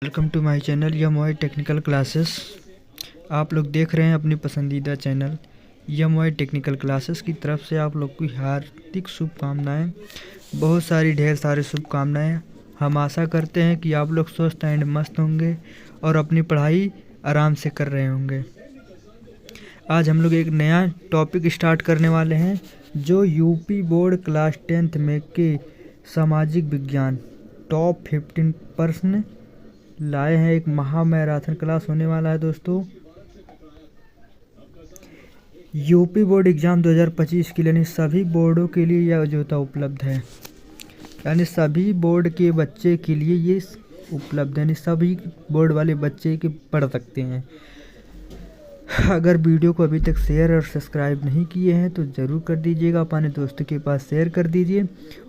Welcome to my channel यमवाई technical classes. आप लोग देख रहे हैं अपनी पसंदीदा चैनल यमवाई टेक्निकल क्लासेस की तरफ से आप लोग की हार्दिक शुभकामनाएं, बहुत सारी ढेर सारी शुभकामनाएं। हम आशा करते हैं कि आप लोग स्वस्थ एंड मस्त होंगे और अपनी पढ़ाई आराम से कर रहे होंगे। आज हम लोग एक नया टॉपिक स्टार्ट करने वाले हैं जो यूपी बोर्ड क्लास 10th में के सामाजिक विज्ञान टॉप 15 प्रश्न लाए हैं। एक महा मैराथन क्लास होने वाला है दोस्तों। यूपी बोर्ड एग्ज़ाम 2025 के लिए यानी सभी बोर्डों के लिए यह योजना उपलब्ध है, यानी सभी बोर्ड के बच्चे के लिए ये उपलब्ध है, यानी सभी बोर्ड वाले बच्चे के पढ़ सकते हैं। अगर वीडियो को अभी तक शेयर और सब्सक्राइब नहीं किए हैं तो ज़रूर कर दीजिएगा, अपने दोस्तों के पास शेयर कर दीजिए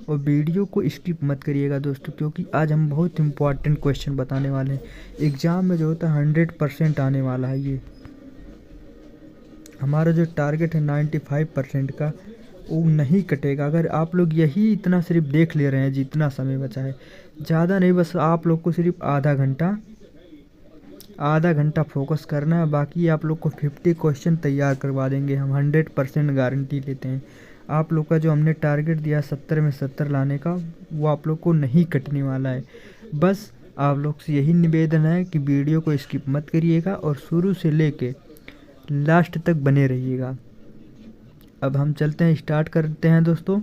और वीडियो को स्किप मत करिएगा दोस्तों, क्योंकि आज हम बहुत इम्पोर्टेंट क्वेश्चन बताने वाले हैं। एग्ज़ाम में जो होता है 100% आने वाला है। ये हमारा जो टारगेट है 95% का वो नहीं कटेगा। अगर आप लोग यही इतना सिर्फ देख ले रहे हैं, जितना समय बचा है ज़्यादा नहीं, बस आप लोग को सिर्फ आधा घंटा फोकस करना है। बाकी आप लोग को 50 क्वेश्चन तैयार करवा देंगे हम, 100% गारंटी लेते हैं। आप लोग का जो हमने टारगेट दिया 70 में 70 लाने का, वो आप लोग को नहीं कटने वाला है। बस आप लोग से यही निवेदन है कि वीडियो को स्किप मत करिएगा और शुरू से लेके लास्ट तक बने रहिएगा। अब हम चलते हैं, स्टार्ट करते हैं दोस्तों।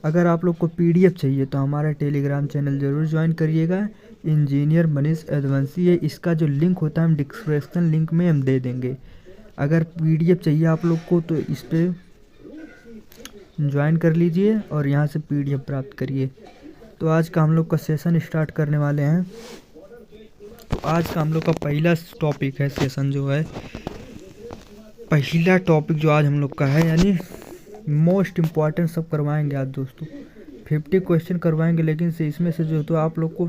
अगर आप लोग को PDF चाहिए तो हमारा टेलीग्राम चैनल ज़रूर ज्वाइन करिएगा, इंजीनियर मनीष यदुवंशी है। इसका जो लिंक होता है हम डिस्क्रिप्शन लिंक में हम दे देंगे। अगर PDF चाहिए आप लोग को तो इस पर ज्वाइन कर लीजिए और यहाँ से PDF प्राप्त करिए। तो आज का हम लोग का सेशन स्टार्ट करने वाले हैं। तो आज का हम लोग का पहला टॉपिक है, सेशन जो है पहला टॉपिक जो आज हम लोग का है, यानी मोस्ट इम्पॉर्टेंट सब करवाएंगे आज दोस्तों। 50 क्वेश्चन करवाएंगे, लेकिन से इसमें से जो तो आप लोग को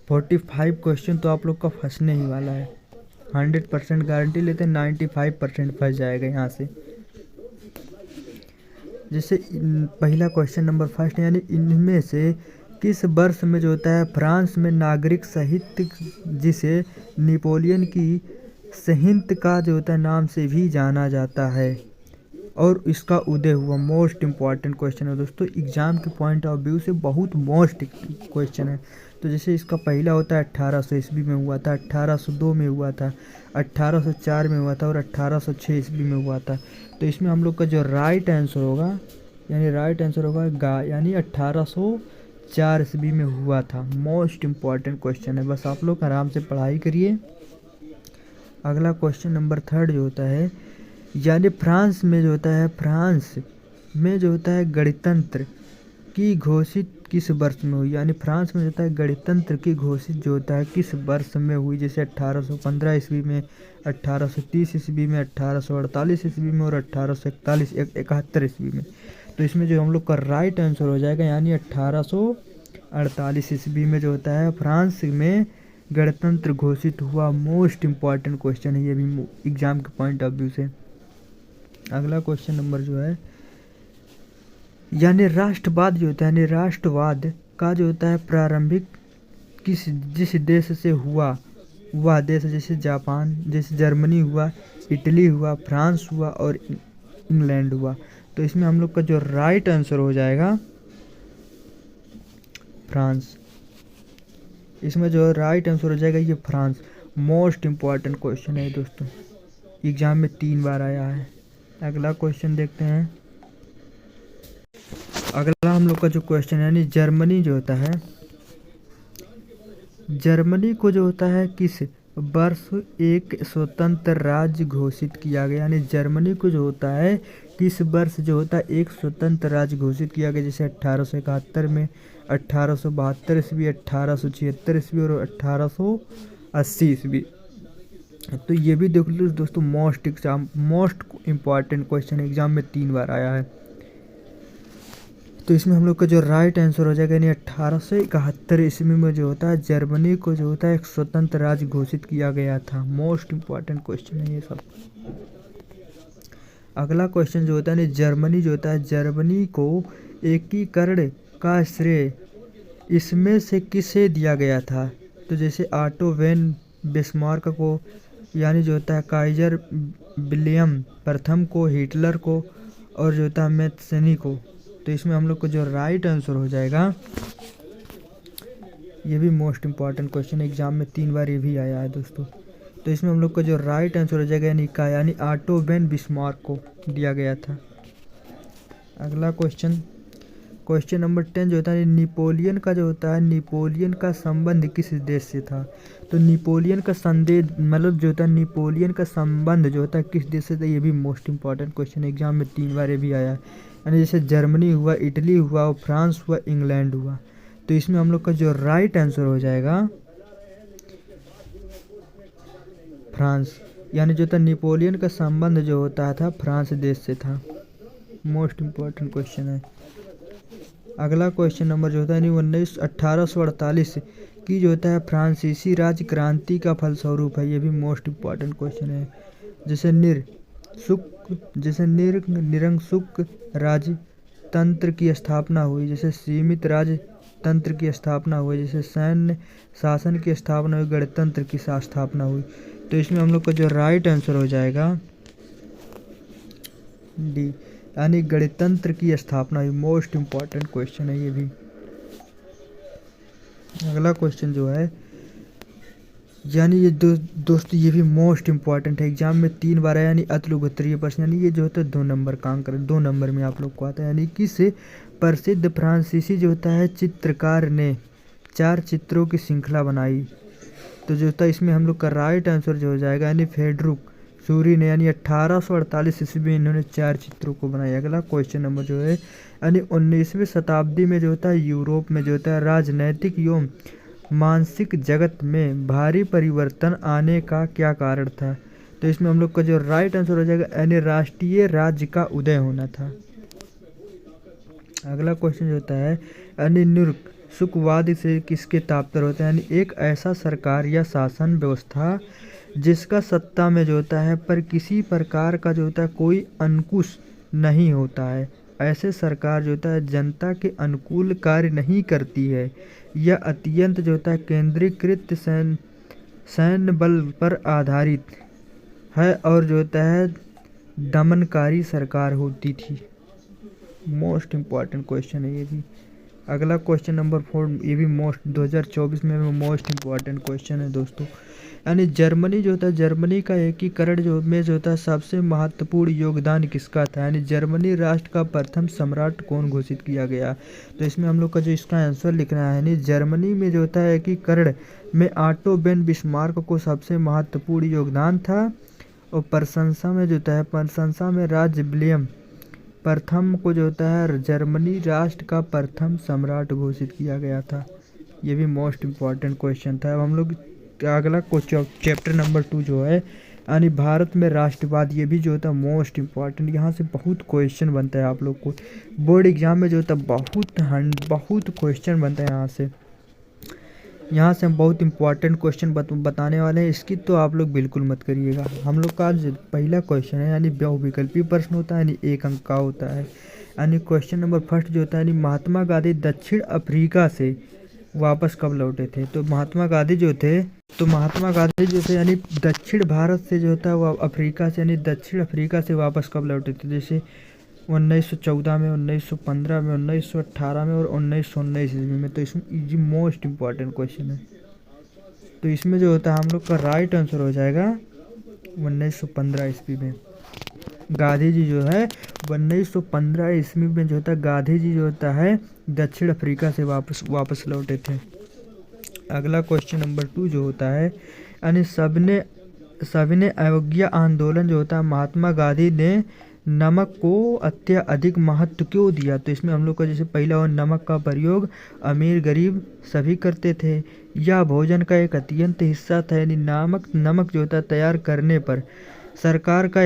45 क्वेश्चन तो आप लोग का फंसने ही वाला है। 100% गारंटी लेते हैं, 95% फंस जाएगा यहाँ से। जैसे पहला क्वेश्चन नंबर फर्स्ट, यानी इनमें से किस वर्ष में जो होता है फ्रांस में नागरिक साहित्य, जिसे नेपोलियन की संहिता का जो होता है नाम से भी जाना जाता है, और इसका उदय हुआ। मोस्ट इम्पॉर्टेंट क्वेश्चन है दोस्तों, एग्ज़ाम के पॉइंट ऑफ व्यू से बहुत मोस्ट क्वेश्चन है। तो जैसे इसका पहला होता है 1800 ईस्वी में हुआ था, 1802 में हुआ था, 1804 में हुआ था और 1806 ईस्वी में हुआ था। तो इसमें हम लोग का जो राइट आंसर होगा, यानी 1804 ईस्वी में हुआ था। मोस्ट इम्पॉर्टेंट क्वेश्चन है, बस आप लोग आराम से पढ़ाई करिए। अगला क्वेश्चन नंबर थर्ड जो होता है, यानी फ्रांस में जो होता है गणतंत्र की घोषित किस वर्ष में हुई, यानी फ्रांस में जो होता है गणतंत्र की घोषित जो होता है किस वर्ष में हुई। जैसे 1815 ईस्वी में, 1830 ईस्वी में, 1848 ईस्वी में और 1871 ईस्वी में। तो इसमें जो हम लोग का राइट आंसर हो जाएगा, यानी 1848 ईस्वी में जो होता है फ्रांस में गणतंत्र घोषित हुआ। मोस्ट इम्पॉर्टेंट क्वेश्चन है ये भी एग्जाम के पॉइंट ऑफ व्यू से। अगला क्वेश्चन नंबर जो है, यानी राष्ट्रवाद जो होता है, यानी राष्ट्रवाद का जो होता है प्रारंभिक जिस देश से हुआ, वह देश जैसे जापान, जैसे जर्मनी हुआ, इटली हुआ, फ्रांस हुआ और इंग्लैंड हुआ। तो इसमें हम लोग का जो राइट आंसर हो जाएगा फ्रांस। इसमें जो राइट आंसर हो जाएगा ये फ्रांस। मोस्ट इम्पॉर्टेंट क्वेश्चन है दोस्तों, एग्जाम में 3 बार आया है। अगला क्वेश्चन देखते हैं। अगला हम लोग का जो क्वेश्चन है, यानी जर्मनी जो होता है, जर्मनी को जो होता है किस वर्ष एक स्वतंत्र राज्य घोषित किया गया, यानी जर्मनी को जो होता है किस वर्ष जो होता है एक स्वतंत्र राज्य घोषित किया गया। जैसे 1871 में, 1872 ईस्वी, 1876 ईस्वी और 1880 ईस्वी। तो ये भी देख लो दोस्तों, मोस्ट इम्पॉर्टेंट क्वेश्चन एग्जाम में 3 बार आया है। तो इसमें हम लोग का जो राइट आंसर हो जाएगा, यानी 1871 ईस्वी में जो होता है जर्मनी को जो होता है एक स्वतंत्र राज्य घोषित किया गया था। मोस्ट इम्पॉर्टेंट क्वेश्चन है ये सब। अगला क्वेश्चन जो होता है, जर्मनी जो होता है, जर्मनी को एकीकरण का श्रेय इसमें से किसे दिया गया था। तो जैसे ऑटो वेन बिस्मार्क को, यानी जो होता है काइजर विलियम प्रथम को, हिटलर को, और जो होता है मैथ्सनी को। तो इसमें हम लोग को जो राइट आंसर हो जाएगा, ये भी मोस्ट इम्पॉर्टेंट क्वेश्चन एग्जाम में 3 बार ये भी आया है दोस्तों। तो इसमें हम लोग का जो राइट आंसर हो जाएगा यानी ऑटो वेन बिस्मार्क को दिया गया था। अगला क्वेश्चन नंबर 10 जो होता है नेपोलियन का जो होता है, नेपोलियन का संबंध किस देश से था। तो नेपोलियन का संदेश मतलब जो होता है नेपोलियन का संबंध जो होता है किस देश से था, ये भी मोस्ट इंपॉर्टेंट क्वेश्चन एग्जाम में 3 बार ये भी आया है। यानी जैसे जर्मनी हुआ, इटली हुआ, फ्रांस हुआ, इंग्लैंड हुआ। तो इसमें हम लोग का जो राइट आंसर हो जाएगा फ्रांस, यानी जो था नेपोलियन का संबंध जो होता था फ्रांस देश से था। मोस्ट इम्पॉर्टेंट क्वेश्चन है। अगला क्वेश्चन नंबर जो होता है 1848 की जो होता है फ्रांसीसी राज्य क्रांति का फलस्वरूप है। ये भी मोस्ट इम्पॉर्टेंट क्वेश्चन है। जैसे निरंकुश राजतंत्र की स्थापना हुई, जैसे सीमित राजतंत्र की स्थापना हुई, जैसे सैन्य शासन की स्थापना हुई, गणतंत्र की स्थापना हुई। तो इसमें हम लोग का जो राइट आंसर हो जाएगा डी, यानी गणतंत्र की स्थापना हुई। मोस्ट इम्पॉर्टेंट क्वेश्चन है ये भी। अगला क्वेश्चन जो है यानी ये दोस्तों ये भी मोस्ट इम्पॉर्टेंट है, एग्जाम में 3 बार है, यानी अतुलगोत्रीय प्रश्न। यानी ये जो होता है 2 नंबर का अंक 2 नंबर में आप लोग को आता है। यानी किस प्रसिद्ध फ्रांसीसी जो होता है चित्रकार ने 4 चित्रों की श्रृंखला बनाई। तो जो होता है इसमें हम लोग का राइट आंसर जो हो जाएगा यानी फ्रेडरिक सूरी ने, यानी 1848 ईस्वी में इन्होंने 4 चित्रों को बनाया। अगला क्वेश्चन नंबर जो है यानी 19वीं शताब्दी में जो होता है यूरोप में जो होता है राजनैतिक एवं मानसिक जगत में भारी परिवर्तन आने का क्या कारण था। तो इसमें हम लोग का जो राइट आंसर हो जाएगा यानी राष्ट्रीय राज्य का उदय होना था। अगला क्वेश्चन जो होता है यानी निरंकुशवाद से किसके तात्पर्य होता है, यानी एक ऐसा सरकार या शासन व्यवस्था जिसका सत्ता में जो होता है पर किसी प्रकार का जो होता है कोई अंकुश नहीं होता है। ऐसे सरकार जो होता है जनता के अनुकूल कार्य नहीं करती है। यह अत्यंत जो होता है केंद्रीकृत सैन्य बल पर आधारित है और जो होता है दमनकारी सरकार होती थी। मोस्ट इम्पॉर्टेंट क्वेश्चन है ये भी। अगला क्वेश्चन नंबर 4 ये भी 2024 में मोस्ट इम्पॉर्टेंट क्वेश्चन है दोस्तों। यानी जर्मनी जो होता है जर्मनी का एकीकरण जो होता है सबसे महत्वपूर्ण योगदान किसका था, यानी जर्मनी राष्ट्र का प्रथम सम्राट कौन घोषित किया गया। तो इसमें हम लोग का जो इसका आंसर लिखना है यानी जर्मनी में जो होता है एकीकरण में ऑटो वेन बिस्मार्क को सबसे महत्वपूर्ण योगदान था। और प्रशंसा में राज्य विलियम प्रथम को जो होता है जर्मनी राष्ट्र का प्रथम सम्राट घोषित किया गया था। ये भी मोस्ट इम्पॉर्टेंट क्वेश्चन था। अब हम लोग अगला चैप्टर नंबर 2 जो है यानी भारत में राष्ट्रवाद, ये भी जो होता है मोस्ट इम्पॉर्टेंट। यहाँ से बहुत क्वेश्चन बनता है आप लोग को बोर्ड एग्जाम में जो होता है बहुत क्वेश्चन बनता है यहाँ से हम बहुत इंपॉर्टेंट क्वेश्चन बताने वाले हैं। इसकी तो आप लोग बिल्कुल मत करिएगा। हम लोग का आज पहला क्वेश्चन है यानी बहुविकल्पी प्रश्न होता है यानी 1 अंक का होता है। यानी क्वेश्चन नंबर 1 जो होता है यानी महात्मा गांधी दक्षिण अफ्रीका से वापस कब लौटे थे। तो महात्मा गांधी जो थे यानी दक्षिण भारत से जो होता है वो अफ्रीका से यानी दक्षिण अफ्रीका से वापस कब लौटे थे। जैसे 1914 में, 1915 में, 1918 में और 1919 ईस्वी में। तो इसमें ये मोस्ट इम्पॉर्टेंट क्वेश्चन है। तो इसमें जो होता है हम लोग का राइट आंसर हो जाएगा 1915 ईस्वी में। गांधी जी जो है 1915 ईस्वी में जो होता है गांधी जी जो होता है दक्षिण अफ्रीका से वापस लौटे थे। अगला क्वेश्चन नंबर 2 जो होता है यानी सविनय अवज्ञा आंदोलन जो होता है महात्मा गांधी ने नमक को अत्यधिक महत्व क्यों दिया। तो इसमें हम लोग का जैसे पहला और नमक का प्रयोग अमीर गरीब सभी करते थे। यह भोजन का एक अत्यंत हिस्सा था, यानी नमक जो होता है तैयार करने पर सरकार का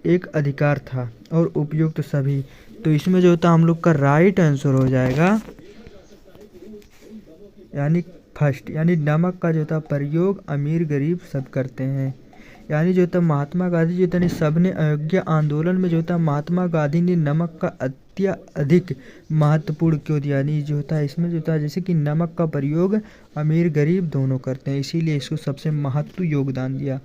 एक अधिकार था और उपयुक्त सभी। तो इसमें जो होता है हम लोग का राइट आंसर हो जाएगा यानी फर्स्ट, यानी नमक का जो होता है प्रयोग अमीर गरीब सब करते हैं। यानी जो था महात्मा गांधी जो था सबने अयोग्य आंदोलन में जो था महात्मा गांधी ने नमक का अत्यधिक महत्वपूर्ण क्यों दिया। यानी जो था इसमें जो था जैसे कि नमक का प्रयोग अमीर गरीब दोनों करते हैं, इसीलिए इसको सबसे महत्व योगदान दिया।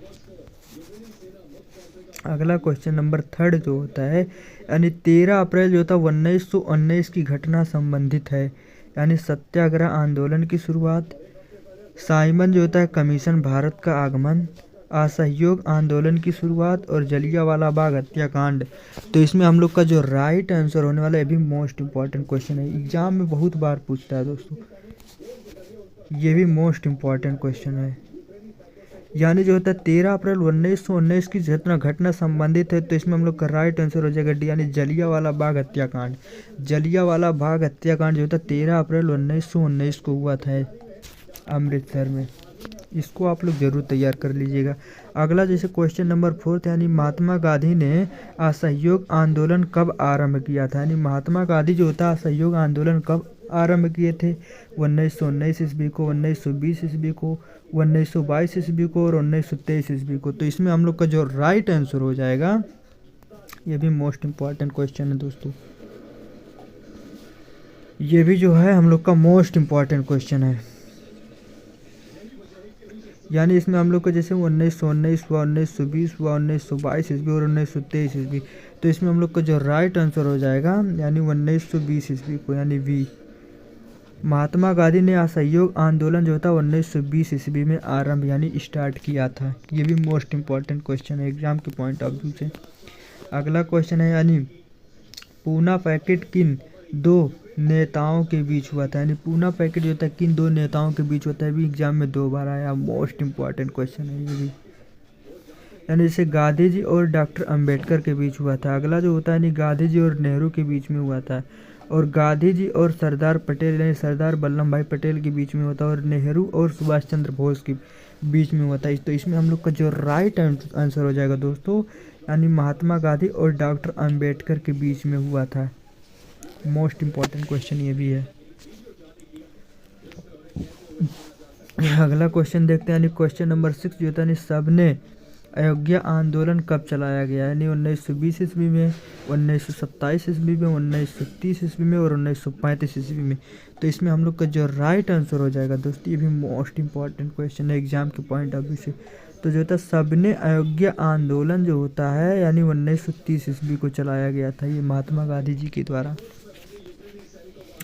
अगला क्वेश्चन नंबर 3 जो होता है, यानी 13 अप्रैल जो था 1919 की घटना संबंधित है। यानी सत्याग्रह आंदोलन की शुरुआत, साइमन जो होता है कमीशन, भारत का आगमन, असहयोग आंदोलन की शुरुआत और जलियांवाला बाग हत्याकांड। तो इसमें हम लोग का जो राइट आंसर होने वाला है, ये भी मोस्ट इम्पॉर्टेंट क्वेश्चन है, एग्जाम में बहुत बार पूछता है दोस्तों, ये भी मोस्ट इम्पॉर्टेंट क्वेश्चन है। यानी जो होता है 13 अप्रैल 1919 की घटना संबंधित है, तो इसमें हम लोग का राइट आंसर हो जाएगा डी, यानी जलियांवाला बाग हत्याकांड। जलियांवाला बाग हत्याकांड जो होता है 13 अप्रैल 1919 को हुआ था अमृतसर में। इसको आप लोग जरूर तैयार कर लीजिएगा। अगला जैसे क्वेश्चन नंबर 4 यानी महात्मा गांधी ने असहयोग आंदोलन कब आरंभ किया था। यानी महात्मा गांधी जो होता है असहयोग आंदोलन कब आरंभ किए थे, 1919 ईस्वी को, 1920 ईस्वी को, 1922 ईस्वी को और 1923 ईस्वी को। तो इसमें हम लोग का जो राइट आंसर हो जाएगा, ये भी मोस्ट इम्पॉर्टेंट क्वेश्चन है दोस्तों, ये भी जो है हम लोग का मोस्ट इम्पॉर्टेंट क्वेश्चन है। यानी इसमें हम लोग को जैसे 1919 हुआ, 1920 हुआ, 1922 ईस्वी और 1923 ईस्वी, तो इसमें हम लोग का जो राइट आंसर हो जाएगा यानी 1920 ईस्वी को, यानी वी। महात्मा गांधी ने असहयोग आंदोलन जो था 1920 ईस्वी में आरंभ यानी स्टार्ट किया था। ये भी मोस्ट इम्पॉर्टेंट क्वेश्चन है एग्जाम के पॉइंट ऑफ व्यू से। अगला क्वेश्चन है, यानी पूना पैकेट किन दो नेताओं के बीच हुआ था। यानी पूना पैकेट जो था किन दो नेताओं के बीच होता है, भी एग्जाम में 2 बार आया, मोस्ट इम्पॉर्टेंट क्वेश्चन है ये भी। यानी जैसे गांधी जी और डॉक्टर अंबेडकर के बीच हुआ था। अगला जो होता है यानी गांधी जी और नेहरू के बीच में हुआ था, और गांधी जी और सरदार पटेल यानी सरदार वल्लभ भाई पटेल के बीच में होता है, और नेहरू और सुभाष चंद्र बोस के बीच में होता है। तो इसमें हम लोग का जो राइट आंसर हो जाएगा दोस्तों, यानी महात्मा गांधी और डॉक्टर अंबेडकर के बीच में हुआ था। मोस्ट इम्पॉर्टेंट क्वेश्चन ये भी है। अगला क्वेश्चन देखते हैं, यानी क्वेश्चन नंबर 6 जो था यानी सबने अयोग्य आंदोलन कब चलाया गया। यानी 1920 ईस्वी में, 1927 ईस्वी में, 1930 ईस्वी में और 1935 ईस्वी में। तो इसमें हम लोग का जो राइट आंसर हो जाएगा दोस्तों, ये भी मोस्ट इम्पॉर्टेंट क्वेश्चन है एग्जाम के पॉइंट ऑफ व्यू से। तो जो था सबने अयोग्य आंदोलन जो होता है यानी 1930 ईस्वी को चलाया गया था, ये महात्मा गांधी जी के द्वारा।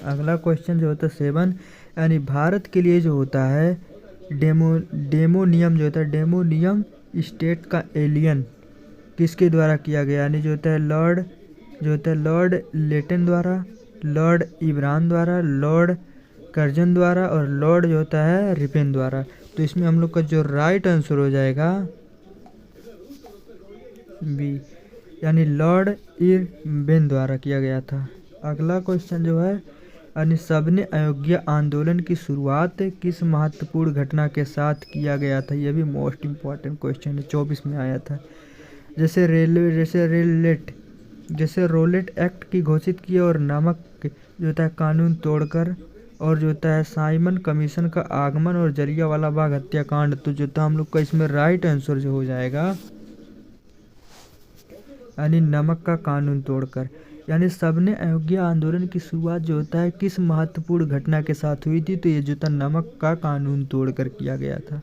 अगला क्वेश्चन जो होता है 7, यानी भारत के लिए जो होता है डेमोनियम जो होता है, डेमोनियम स्टेट का एलियन किसके द्वारा किया गया। यानी जो होता है लॉर्ड लेटन द्वारा, लॉर्ड इब्रान द्वारा, लॉर्ड कर्जन द्वारा और लॉर्ड जो होता है रिपेन द्वारा। तो इसमें हम लोग का जो राइट आंसर हो जाएगा बी, यानी लॉर्ड इरबिन द्वारा किया गया था। अगला क्वेश्चन जो है, यानी सबने अयोग्य आंदोलन की शुरुआत किस महत्वपूर्ण घटना के साथ किया गया था। यह भी मोस्ट इम्पॉर्टेंट क्वेश्चन है, 24 में आया था। जैसे रोलेट एक्ट की घोषित किया और नमक जो होता है कानून तोड़कर, और जो होता है साइमन कमीशन का आगमन और जलियांवाला बाग हत्याकांड। तो जो था हम लोग का इसमें राइट आंसर जो हो जाएगा यानी नमक का कानून तोड़कर। यानी सबने अयोग्य आंदोलन की शुरुआत जो होता है किस महत्वपूर्ण घटना के साथ हुई थी, तो ये जो था नमक का कानून तोड़कर किया गया था।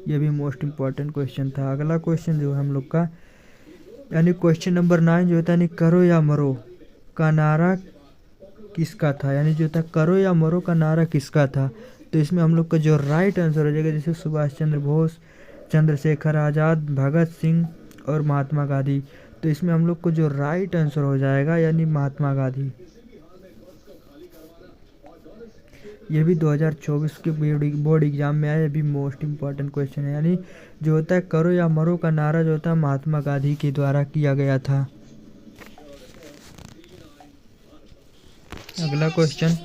ये भी मोस्ट इम्पॉर्टेंट क्वेश्चन था। अगला क्वेश्चन जो है हम लोग का, यानी क्वेश्चन नंबर 9 जो होता है, यानी करो या मरो का नारा किसका था। यानी जो था करो या मरो का नारा किसका था। तो इसमें हम लोग का जो राइट आंसर हो जाएगा, जैसे सुभाष चंद्र बोस, चंद्रशेखर आज़ाद, भगत सिंह और महात्मा गांधी। तो इसमें हम लोग को जो राइट आंसर हो जाएगा यानी महात्मा गांधी। ये भी 2024 के बोर्ड एग्जाम में आया, ये भी मोस्ट इम्पॉर्टेंट क्वेश्चन है। यानी जो होता है करो या मरो का नारा जो होता है महात्मा गांधी के द्वारा किया गया था। अगला क्वेश्चन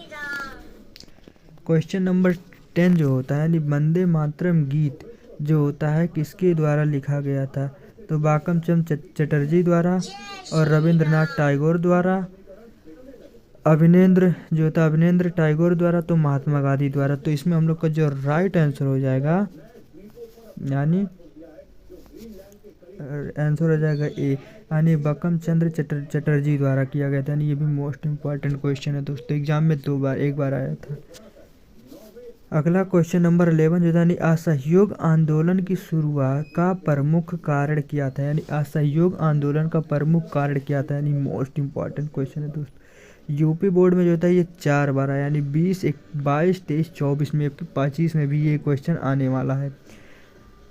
नंबर 10 जो होता है, यानी वंदे मातरम गीत जो होता है किसके द्वारा लिखा गया था। तो बांकिम चंद्र चटर्जी द्वारा और रविंद्रनाथ टैगोर द्वारा, अवनींद्र टैगोर द्वारा, तो महात्मा गांधी द्वारा। तो इसमें हम लोग का जो राइट आंसर हो जाएगा यानी आंसर हो जाएगा ए, यानी बंकिम चंद्र चटर्जी द्वारा किया गया था। यानी ये भी मोस्ट इम्पॉर्टेंट क्वेश्चन है दोस्तों, एग्जाम में एक बार आया था। अगला क्वेश्चन नंबर 11 जो था, यानी असहयोग आंदोलन की शुरुआत का प्रमुख कारण क्या था। यानी असहयोग आंदोलन का प्रमुख कारण क्या था, यानी मोस्ट इम्पॉर्टेंट क्वेश्चन है दोस्तों। यूपी बोर्ड में जो था ये 4 बार आया, यानी 20, 22, 23, 24 में, 25 में भी ये क्वेश्चन आने वाला है।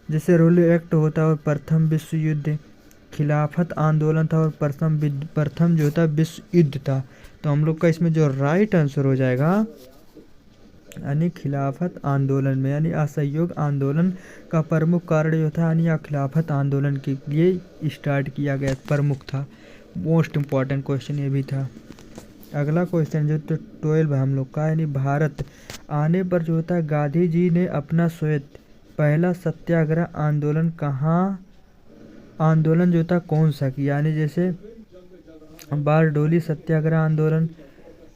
जैसे रोले एक्ट होता और प्रथम विश्व युद्ध, खिलाफत आंदोलन था और प्रथम जो था विश्व युद्ध था। तो हम लोग का इसमें जो राइट आंसर हो जाएगा, यानी खिलाफत आंदोलन में, यानी असहयोग आंदोलन का प्रमुख कारण जो था, यानी खिलाफत आंदोलन के लिए स्टार्ट किया गया, प्रमुख था। मोस्ट इम्पॉर्टेंट क्वेश्चन ये भी था। अगला क्वेश्चन जो तो 12 है हम लोग का, यानी भारत आने पर जो होता है गांधी जी ने अपना श्वेत पहला सत्याग्रह आंदोलन जो था कौन सा किया। यानी जैसे बारडोली सत्याग्रह आंदोलन,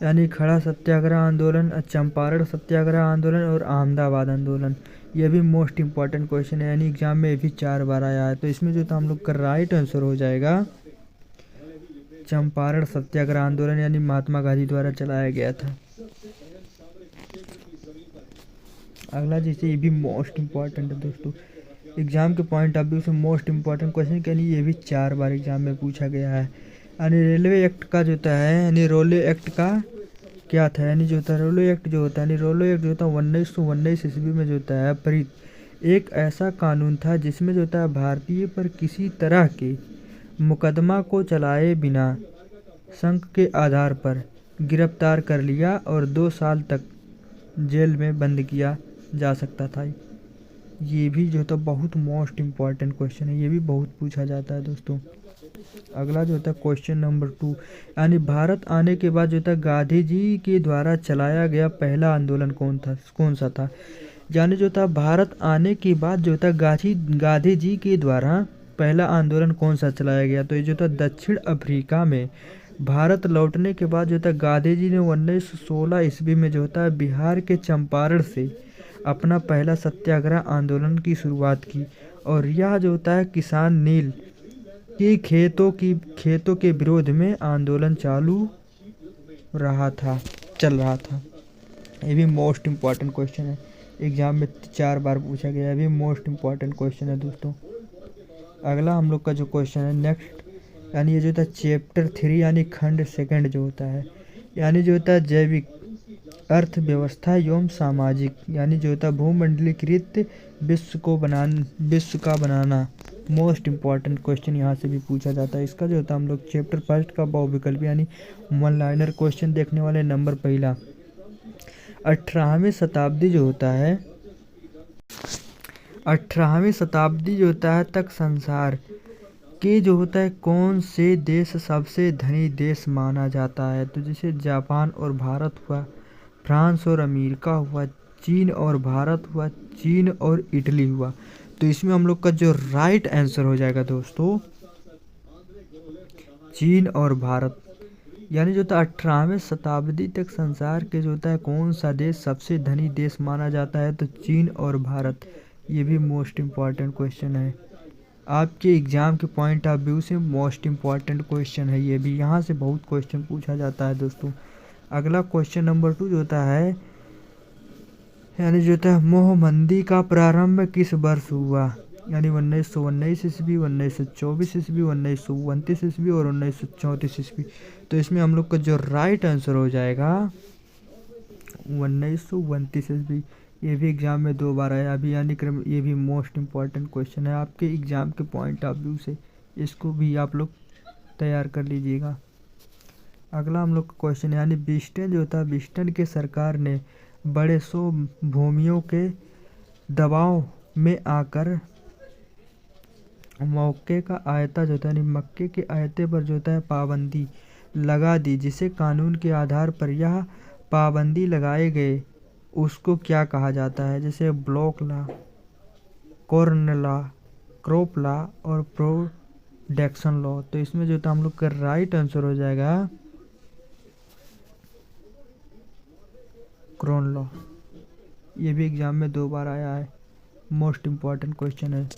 यानी खड़ा सत्याग्रह आंदोलन, चंपारण सत्याग्रह आंदोलन और अहमदाबाद आंदोलन। ये भी मोस्ट इम्पॉर्टेंट क्वेश्चन है, यानी एग्जाम में भी 4 बार आया है। तो इसमें जो था हम लोग का राइट आंसर हो जाएगा चंपारण सत्याग्रह आंदोलन, यानी महात्मा गांधी द्वारा चलाया गया था। अगला जैसे ये भी मोस्ट इम्पॉर्टेंट है दोस्तों, एग्जाम के पॉइंट ऑफ व्यू से मोस्ट इम्पॉर्टेंट क्वेश्चन, यानी ये भी 4 बार एग्जाम में पूछा गया है। यानी रेलवे एक्ट का जो होता है, यानी रोले एक्ट का क्या था, यानी जो होता है रोले एक्ट जो होता है, यानी रोले एक्ट जो होता है 1919 ईस्वी में जो होता है पारित एक ऐसा कानून था जिसमें जो होता है भारतीय पर किसी तरह के मुकदमा को चलाए बिना शंक के आधार पर गिरफ्तार कर लिया और 2 साल तक जेल में बंद किया जा सकता था। ये भी जो था बहुत मोस्ट इम्पॉर्टेंट क्वेश्चन है, ये भी बहुत पूछा जाता है दोस्तों। अगला जो होता है क्वेश्चन नंबर 2, यानी भारत आने के बाद जो था गांधी जी के द्वारा चलाया गया पहला आंदोलन कौन सा था। यानी जो था भारत आने के बाद जो था गांधी जी के द्वारा पहला आंदोलन कौन सा चलाया गया। तो ये जो था दक्षिण अफ्रीका में भारत लौटने के बाद जो था गांधी जी ने 1916 ईस्वी में जो होता है बिहार के चंपारण से अपना पहला सत्याग्रह आंदोलन की शुरुआत की, और यह जो होता है किसान नील की खेतों के विरोध में आंदोलन चल रहा था। ये भी मोस्ट इम्पॉर्टेंट क्वेश्चन है, एग्जाम में 4 बार पूछा गया है, ये भी मोस्ट इम्पॉर्टेंट क्वेश्चन है दोस्तों। अगला हम लोग का जो क्वेश्चन है नेक्स्ट, यानी ये जो होता है चैप्टर 3, यानी खंड 2 जो होता है, यानी जो होता है जैविक अर्थव्यवस्था एवं सामाजिक, यानी जो होता है भूमंडलीकृत विश्व का बनाना। मोस्ट इम्पॉर्टेंट क्वेश्चन यहाँ से भी पूछा जाता है। इसका जो होता है हम लोग चैप्टर 1 का बहुविकल्प यानी 1 लाइनर क्वेश्चन देखने वाले। नंबर पहला, 18वीं शताब्दी जो होता है 18वीं शताब्दी जो होता है तक संसार के जो होता है कौन से देश सबसे धनी देश माना जाता है। तो जैसे जापान और भारत हुआ, फ्रांस और अमेरिका हुआ, चीन और भारत हुआ, चीन और इटली हुआ। तो इसमें हम लोग का जो राइट आंसर हो जाएगा दोस्तों चीन और भारत। यानी जो था 18वीं शताब्दी तक संसार के जो होता है कौन सा देश सबसे धनी देश माना जाता है, तो चीन और भारत। ये भी मोस्ट इम्पॉर्टेंट क्वेश्चन है, आपके एग्जाम के पॉइंट ऑफ व्यू से मोस्ट इम्पॉर्टेंट क्वेश्चन है। ये भी यहाँ से बहुत क्वेश्चन पूछा जाता है दोस्तों। अगला क्वेश्चन नंबर 2 जो होता है, यानी जो होता है मोहमंदी का प्रारंभ किस वर्ष हुआ। यानी 1919 ईस्वी, 1924 ईस्वी, 1929 ईस्वी और 1934 ईस्वी। तो इसमें हम लोग का जो राइट आंसर हो जाएगा 1929 ईस्वी। ये भी एग्जाम में 2 बार आया अभी, यानी क्रम ये भी मोस्ट इम्पॉर्टेंट क्वेश्चन है आपके एग्जाम के पॉइंट ऑफ व्यू से, इसको भी आप लोग तैयार कर लीजिएगा। अगला हम लोग का क्वेश्चन है, यानी बिस्टन जो होता है बिस्टन के सरकार ने बड़े 100 भूमियों के दबाव में आकर मौके का आयता जो होता है, यानी मक्के के आयते पर जो होता है पाबंदी लगा दी, जिसे कानून के आधार पर यह पाबंदी लगाए गए उसको क्या कहा जाता है। जैसे block law, corn law, crop law और प्रोडक्शन लॉ। तो इसमें जो था हम लोग का राइट आंसर हो जाएगा क्रॉन लॉ। ये भी एग्जाम में 2 बार आया है, मोस्ट इम्पॉर्टेंट क्वेश्चन है।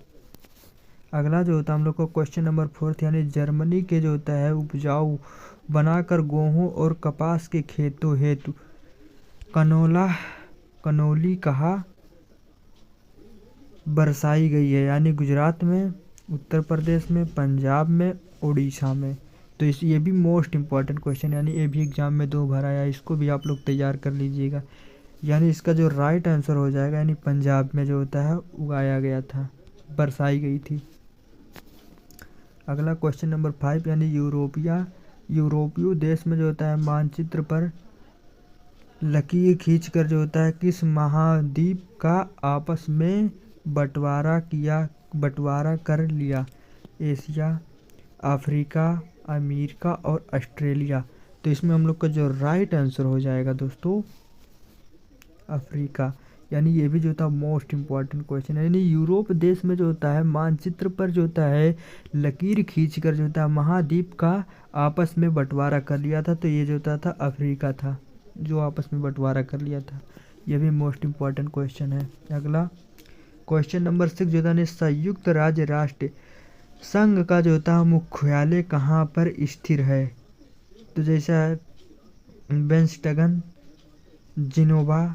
अगला जो होता है हम लोग को क्वेश्चन नंबर 4 यानी जर्मनी के जो होता है उपजाऊ बनाकर गेहूं और कपास के खेतों हेतु कनौली कहाँ बरसाई गई है, यानी गुजरात में, उत्तर प्रदेश में, पंजाब में, उड़ीसा में। तो इस ये भी मोस्ट इम्पॉर्टेंट क्वेश्चन, यानी ये भी एग्जाम में 2 बार आया, इसको भी आप लोग तैयार कर लीजिएगा। यानी इसका जो राइट आंसर हो जाएगा, यानी पंजाब में जो होता है उगाया गया था, बरसाई गई थी। अगला क्वेश्चन नंबर 5 यानी यूरोपीय देश में जो होता है मानचित्र पर लकीर खींचकर जो होता है किस महाद्वीप का आपस में बंटवारा कर लिया? एशिया, अफ्रीका, अमेरिका और ऑस्ट्रेलिया। तो इसमें हम लोग का जो राइट आंसर हो जाएगा दोस्तों अफ्रीका। यानी ये भी जो होता है मोस्ट इम्पॉर्टेंट क्वेश्चन है। यानी यूरोप देश में जो होता है मानचित्र पर जो होता है लकीर खींचकर जो होता है महाद्वीप का आपस में बंटवारा कर लिया था, तो ये जो होता था अफ्रीका था जो आपस में बंटवारा कर लिया था। ये भी मोस्ट इम्पॉर्टेंट क्वेश्चन है। अगला क्वेश्चन नंबर 6 जो होता है संयुक्त राज्य राष्ट्र संघ का जो होता है मुख्यालय कहाँ पर स्थिर है? तो जैसा है वेस्टगन, जिनोवा,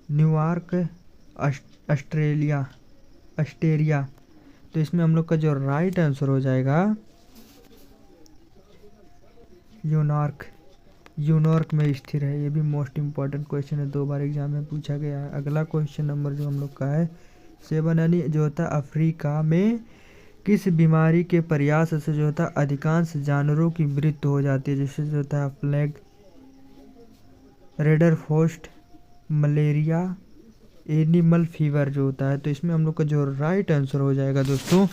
न्यूयॉर्क, ऑस्ट्रेलिया। तो इसमें हम लोग का जो राइट आंसर हो जाएगा न्यूयॉर्क में स्थिर है। ये भी मोस्ट इम्पॉर्टेंट क्वेश्चन है, 2 बार एग्जाम में पूछा गया है। अगला क्वेश्चन नंबर जो हम लोग का है 7 यानी जो होता है अफ्रीका में किस बीमारी के प्रयास से जो होता है अधिकांश जानवरों की मृत्यु हो जाती है? जैसे जो होता है प्लेग, रेडरफोस्ट, मलेरिया, एनिमल फीवर जो होता है। तो इसमें हम लोग का जो राइट आंसर हो जाएगा दोस्तों,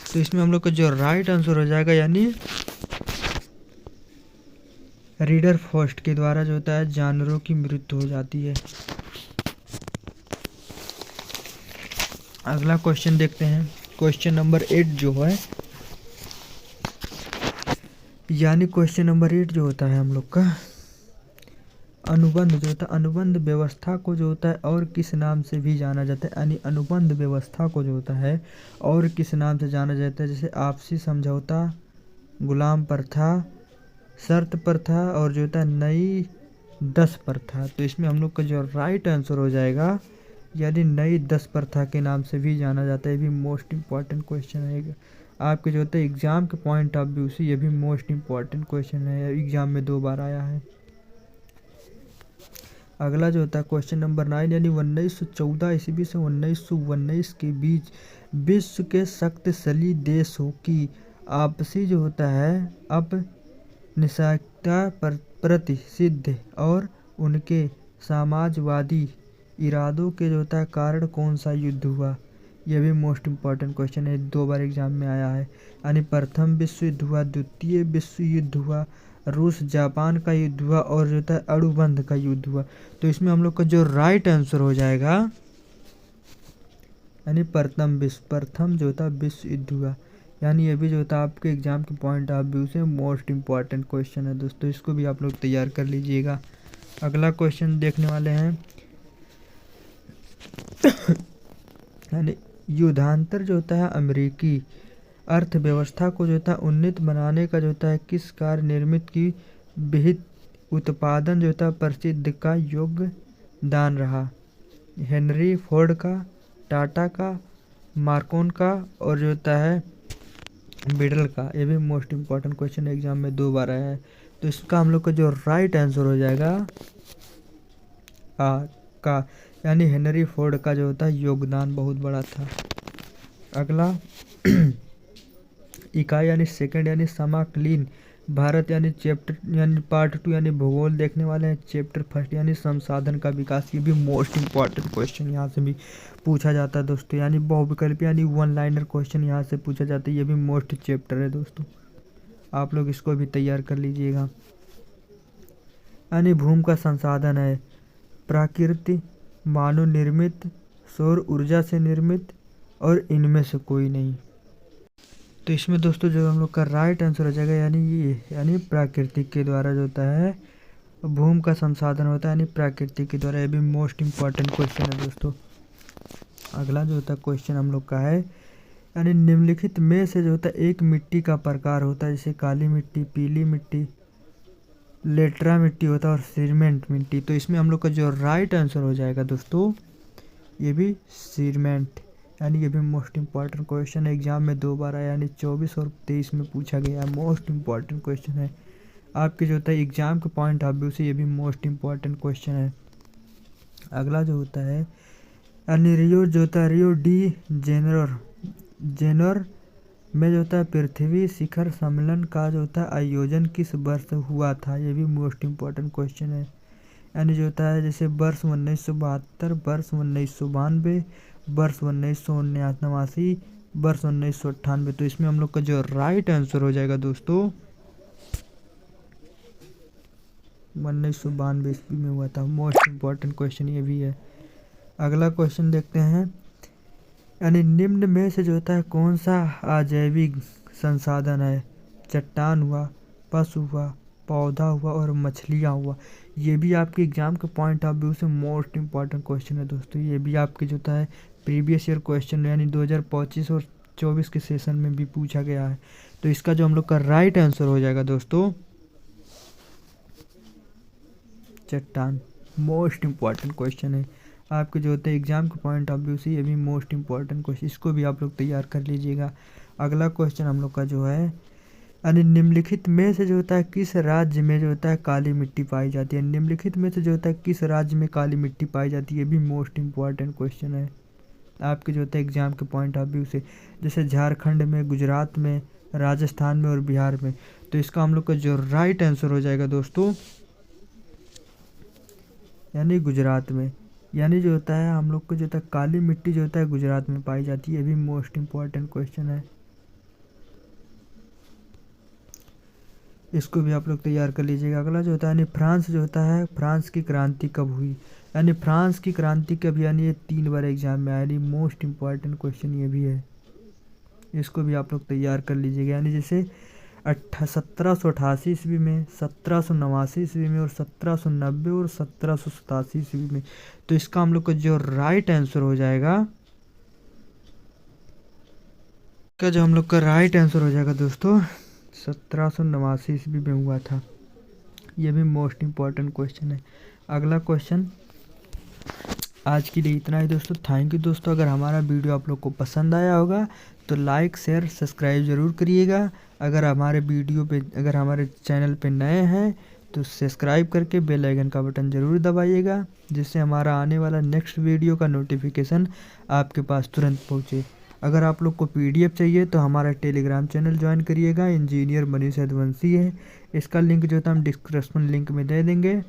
तो इसमें हम लोग का जो राइट आंसर हो जाएगा यानी रेडरफोस्ट के द्वारा जो होता है जानवरों की मृत्यु हो जाती है। अगला क्वेश्चन देखते हैं क्वेश्चन नंबर 8 जो है, यानी क्वेश्चन नंबर 8 जो होता है हम लोग का अनुबंध जो होता है, अनुबंध व्यवस्था को जो होता है और किस नाम से भी जाना जाता है? यानी अनुबंध व्यवस्था को जो होता है और किस नाम से जाना जाता है? जैसे आपसी समझौता, गुलाम प्रथा, शर्त प्रथा और जो होता है नई 10 प्रथा। तो इसमें हम लोग का जो राइट आंसर हो जाएगा यानी नई 10 प्रथा के नाम से भी जाना जाता है। ये भी मोस्ट इम्पॉर्टेंट क्वेश्चन है आपके जो होता है एग्जाम के पॉइंट ऑफ व्यू से। ये भी मोस्ट इम्पॉर्टेंट क्वेश्चन है, एग्जाम में 2 बार आया है। अगला जो होता है क्वेश्चन नंबर 9 यानी 1914 ईस्वी से 1919 के बीच विश्व के शक्तिशाली देशों की आपसी जो होता है अब निष्क्रियता प्रतिसिद्ध और उनके साम्राज्यवादी इरादों के जो होता है कारण कौन सा युद्ध हुआ? यह भी मोस्ट इम्पॉर्टेंट क्वेश्चन है, 2 बार एग्जाम में आया है। यानी प्रथम विश्व युद्ध हुआ, द्वितीय विश्व युद्ध हुआ, रूस जापान का युद्ध हुआ और जो होता है अणुबंध का युद्ध हुआ। तो इसमें हम लोग का जो राइट आंसर हो जाएगा यानी प्रथम जो होता है विश्व युद्ध हुआ। यानी ये भी जो होता है आपके एग्जाम के पॉइंट ऑफ व्यू से मोस्ट इम्पॉर्टेंट क्वेश्चन है दोस्तों, इसको भी आप लोग तैयार कर लीजिएगा। अगला क्वेश्चन देखने वाले हैं यानी युद्धांतर जो होता है अमेरिकी अर्थव्यवस्था को जो होता है उन्नत बनाने का जो होता है किस कार्य निर्मित की विहित उत्पादन जो होता है प्रसिद्ध का योगदान रहा? हेनरी फोर्ड का, टाटा का, मार्कोन का और जो होता है बिडल का। ये भी मोस्ट इम्पॉर्टेंट क्वेश्चन एग्जाम में 2 बार आया है। तो इसका हम लोग का जो राइट आंसर हो जाएगा का, यानी हेनरी फोर्ड का जो होता है योगदान बहुत बड़ा था। अगला इकाई यानी सेकंड यानी समाकलीन भारत यानी चैप्टर यानी पार्ट 2 यानी भूगोल देखने वाले हैं। चैप्टर फर्स्ट यानी संसाधन का विकास, ये भी मोस्ट इम्पॉर्टेंट क्वेश्चन यहाँ से भी पूछा जाता है दोस्तों। यानी बहुविकल्पी यानी 1 लाइनर क्वेश्चन यहाँ से पूछा जाता है। ये भी मोस्ट चैप्टर है दोस्तों, आप लोग इसको भी तैयार कर लीजिएगा। यानी भूमि का संसाधन है प्राकृतिक, मानव निर्मित, सौर ऊर्जा से निर्मित और इनमें से कोई नहीं। तो इसमें दोस्तों जो हम लोग का राइट आंसर हो जाएगा यानी ये यानी प्राकृतिक के द्वारा जो होता है भूमि का संसाधन होता है यानी प्राकृतिक के द्वारा। ये भी मोस्ट इम्पॉर्टेंट क्वेश्चन है दोस्तों। अगला जो होता है क्वेश्चन हम लोग का है, यानी निम्नलिखित में से जो होता है एक मिट्टी का प्रकार होता है, जैसे काली मिट्टी, पीली मिट्टी, लेटरा मिट्टी होता है और सीमेंट मिट्टी। तो इसमें हम लोग का जो राइट आंसर हो जाएगा दोस्तों, ये भी सीमेंट, यानी ये भी मोस्ट इम्पॉर्टेंट क्वेश्चन है, एग्जाम में 2 बार आया, यानी 24 और 23 में पूछा गया है, मोस्ट इम्पॉर्टेंट क्वेश्चन है आपके जो होता है एग्जाम के पॉइंट ऑफ व्यू से, ये भी मोस्ट इम्पॉर्टेंट क्वेश्चन है। अगला जो होता है, यानी रियो जो होता है, रियो डी जेनर में जो होता है पृथ्वी शिखर सम्मेलन का जो होता है आयोजन किस वर्ष हुआ था, ये भी मोस्ट इम्पॉर्टेंट क्वेश्चन है। यानी जो होता है जैसे वर्ष 1972, वर्ष 1992, वर्ष 1989, वर्ष 1998। तो इसमें हम लोग का जो राइट आंसर हो जाएगा दोस्तों 1992 ईस्वी में हुआ था। मोस्ट इम्पॉर्टेंट क्वेश्चन ये भी है। अगला क्वेश्चन देखते हैं, यानी निम्न में से जो होता है कौन सा अजैविक संसाधन है, चट्टान हुआ, पशु हुआ, पौधा हुआ और मछलियाँ हुआ। ये भी आपके एग्जाम के पॉइंट ऑफ व्यू से मोस्ट इम्पॉर्टेंट क्वेश्चन है दोस्तों। ये भी आपके जो होता है प्रीवियस ईयर क्वेश्चन यानी 2025 और 24 के सेशन में भी पूछा गया है। तो इसका जो हम लोग का राइट आंसर हो जाएगा दोस्तों चट्टान। मोस्ट इम्पॉर्टेंट क्वेश्चन है आपके जो होते हैं एग्जाम के पॉइंट ऑफ व्यू से, ये भी मोस्ट इम्पॉर्टेंट क्वेश्चन, इसको भी आप लोग तैयार कर लीजिएगा। अगला क्वेश्चन हम लोग का जो है, यानी निम्नलिखित में से जो होता है किस राज्य में जो होता है काली मिट्टी पाई जाती है, निम्नलिखित में से जो होता है किस राज्य में काली मिट्टी पाई जाती है, ये भी मोस्ट इम्पॉर्टेंट क्वेश्चन है आपके जो होता है एग्जाम के पॉइंट ऑफ व्यू से, जैसे झारखंड में, गुजरात में, राजस्थान में और बिहार में। तो इसका हम लोग का जो राइट आंसर हो जाएगा दोस्तों यानी गुजरात में। यानी जो होता है हम लोग को जो होता है काली मिट्टी जो होता है गुजरात में पाई जाती है, ये भी मोस्ट इम्पॉर्टेंट क्वेश्चन है, इसको भी आप लोग तैयार कर लीजिएगा। अगला जो होता है, यानी फ्रांस जो होता है, फ्रांस की क्रांति कब हुई, यानी फ्रांस की क्रांति कब, यानी ये 3 बार एग्जाम में आया, यानी मोस्ट इम्पॉर्टेंट क्वेश्चन ये भी है, इसको भी आप लोग तैयार कर लीजिएगा। यानी जैसे 1788 ईस्वी में, 1789 ईस्वी में और 1790 और 1787 ईस्वी में। तो इसका हम लोग का जो राइट आंसर हो जाएगा, का जो हम लोग का राइट आंसर हो जाएगा दोस्तों 1789 ईस्वी में हुआ था। ये भी मोस्ट इम्पॉर्टेंट क्वेश्चन है। अगला क्वेश्चन आज के लिए इतना ही दोस्तों। थैंक यू दोस्तों। अगर हमारा वीडियो आप लोग को पसंद आया होगा तो लाइक शेयर सब्सक्राइब ज़रूर करिएगा। अगर हमारे चैनल पे नए हैं तो सब्सक्राइब करके बेल आइकन का बटन ज़रूर दबाइएगा, जिससे हमारा आने वाला नेक्स्ट वीडियो का नोटिफिकेशन आपके पास तुरंत पहुँचे। अगर आप लोग को PDF चाहिए तो हमारा टेलीग्राम चैनल ज्वाइन करिएगा, इंजीनियर मनीष यदुवंशी है, इसका लिंक जो था हम डिस्क्रिप्शन लिंक में दे देंगे।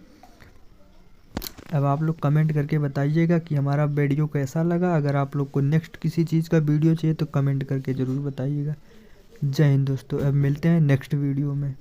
अब आप लोग कमेंट करके बताइएगा कि हमारा वीडियो कैसा लगा। अगर आप लोग को नेक्स्ट किसी चीज़ का वीडियो चाहिए तो कमेंट करके ज़रूर बताइएगा। जय हिंद दोस्तों। अब मिलते हैं नेक्स्ट वीडियो में।